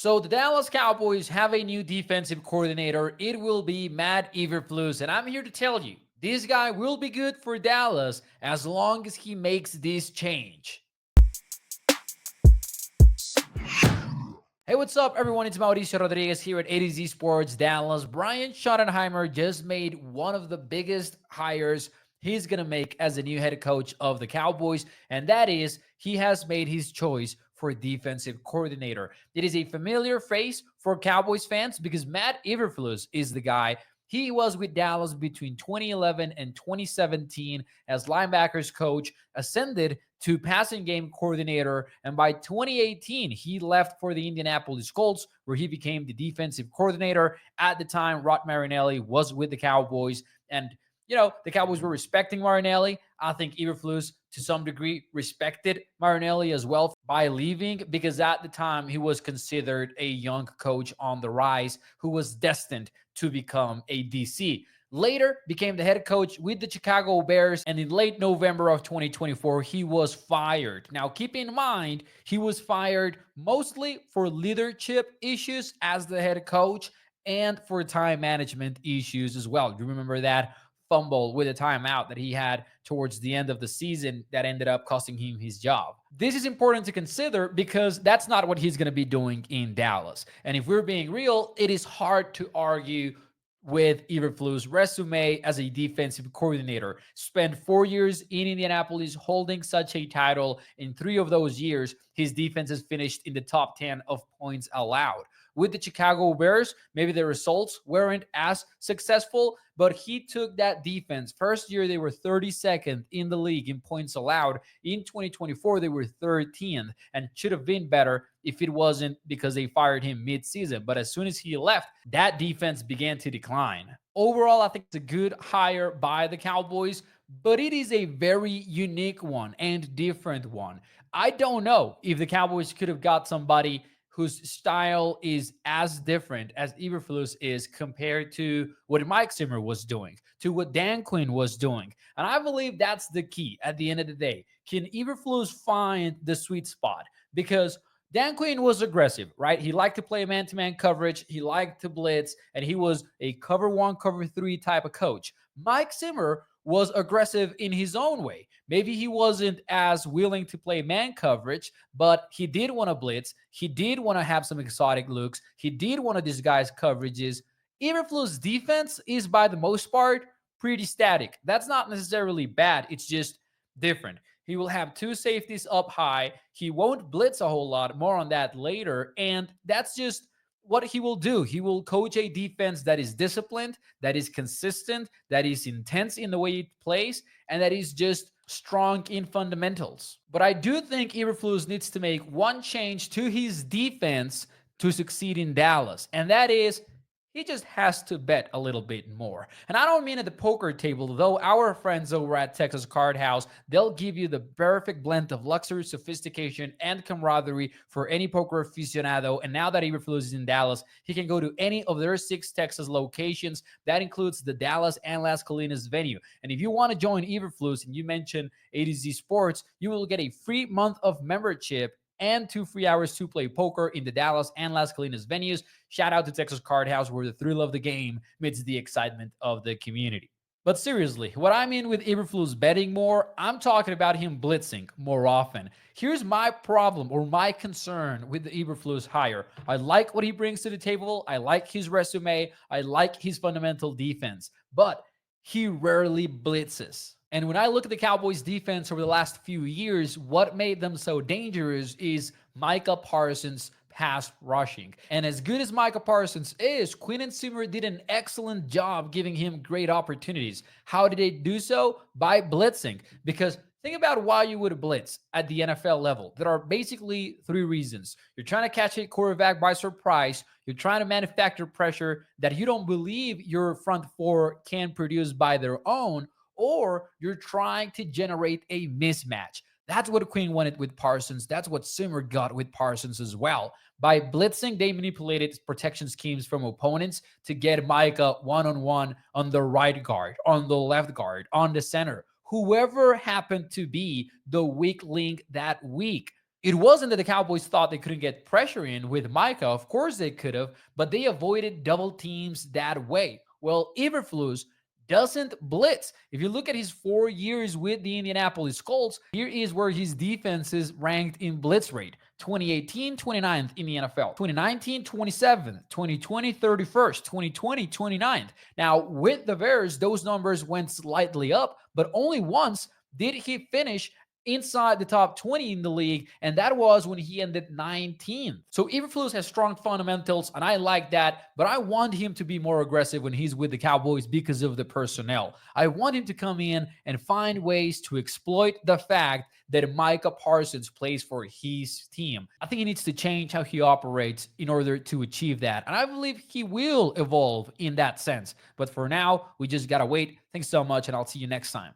So the Dallas Cowboys have a new defensive coordinator. It will be Matt Eberflus, and I'm here to tell you, this guy will be good for Dallas as long as he makes this change. Hey, what's up, everyone? It's Mauricio Rodriguez here at A to Z Sports Dallas. Brian Schottenheimer just made one of the biggest hires he's going to make as the new head coach of the Cowboys, and that is he has made his choice for defensive coordinator. It is a familiar face for Cowboys fans because Matt Eberflus is the guy. He was with Dallas between 2011 and 2017 as linebackers coach, ascended to passing game coordinator, and by 2018, he left for the Indianapolis Colts, where he became the defensive coordinator. At the time, Rod Marinelli was with the Cowboys, and the Cowboys were respecting Marinelli. I think Eberflus, to some degree, respected Marinelli as well by leaving because at the time he was considered a young coach on the rise who was destined to become a DC. Later, became the head coach with the Chicago Bears, and in late November of 2024, he was fired. Now, keep in mind, he was fired mostly for leadership issues as the head coach and for time management issues as well. You remember that fumble with a timeout that he had towards the end of the season that ended up costing him his job. This is important to consider because that's not what he's going to be doing in Dallas. And if we're being real, it is hard to argue with Eberflus' resume as a defensive coordinator. Spent 4 years in Indianapolis holding such a title. In 3 of those years, his defenses finished in the top 10 of points allowed. With the Chicago Bears, maybe the results weren't as successful, but he took that defense. First year, they were 32nd in the league in points allowed. In 2024, they were 13th and should have been better if it wasn't because they fired him mid-season. But as soon as he left, that defense began to decline. Overall, I think it's a good hire by the Cowboys, but it is a very unique one and different one. I don't know if the Cowboys could have got somebody whose style is as different as Eberflus is compared to what Mike Zimmer was doing, to what Dan Quinn was doing. And I believe that's the key at the end of the day. Can Eberflus find the sweet spot? Because Dan Quinn was aggressive, right? He liked to play man-to-man coverage. He liked to blitz, and he was a cover one, cover three type of coach. Mike Zimmer was aggressive in his own way. Maybe he wasn't as willing to play man coverage, but he did want to blitz. He did want to have some exotic looks. He did want to disguise coverages. Eberflus' defense is, by the most part, pretty static. That's not necessarily bad. It's just different. He will have two safeties up high. He won't blitz a whole lot. More on that later. And that's just what he will do. He will coach a defense that is disciplined, that is consistent, that is intense in the way it plays, and that is just strong in fundamentals. But I do think Eberflus needs to make one change to his defense to succeed in Dallas, and that is he just has to bet a little bit more. And I don't mean at the poker table, though our friends over at Texas Card House, they'll give you the perfect blend of luxury, sophistication, and camaraderie for any poker aficionado. And now that Eberflus is in Dallas, he can go to any of their 6 Texas locations. That includes the Dallas and Las Colinas venue. And if you want to join Eberflus and you mention A to Z Sports, you will get a free month of membership and 2 free hours to play poker in the Dallas and Las Colinas venues. Shout out to Texas Card House, where the thrill of the game meets the excitement of the community. But seriously, what I mean with Eberflus betting more, I'm talking about him blitzing more often. Here's my problem or my concern with the Eberflus hire. I like what he brings to the table. I like his resume. I like his fundamental defense. But he rarely blitzes. And when I look at the Cowboys defense over the last few years, what made them so dangerous is Micah Parsons' pass rushing. And as good as Micah Parsons is, Quinn and Zimmer did an excellent job giving him great opportunities. How did they do so? By blitzing. Because think about why you would blitz at the NFL level. There are basically 3 reasons. You're trying to catch a quarterback by surprise. You're trying to manufacture pressure that you don't believe your front 4 can produce by their own, or you're trying to generate a mismatch. That's what Quinn wanted with Parsons. That's what Zimmer got with Parsons as well. By blitzing, they manipulated protection schemes from opponents to get Micah one-on-one on the right guard, on the left guard, on the center. Whoever happened to be the weak link that week, It wasn't that the Cowboys thought they couldn't get pressure in with Micah. Of course they could have, but they avoided double teams that way. Well, Eberflus doesn't blitz. If you look at his 4 years with the Indianapolis Colts, here is where his defense is ranked in blitz rate. 2018, 29th in the NFL. 2019, 27th. 2020, 31st. 2020, 29th. Now, with the Bears, those numbers went slightly up, but only once did he finish inside the top 20 in the league, and that was when he ended 19th. So Eberflus has strong fundamentals, and I like that, but I want him to be more aggressive when he's with the Cowboys because of the personnel. I want him to come in and find ways to exploit the fact that Micah Parsons plays for his team. I think he needs to change how he operates in order to achieve that, and I believe he will evolve in that sense. But for now, we just gotta wait. Thanks so much, and I'll see you next time.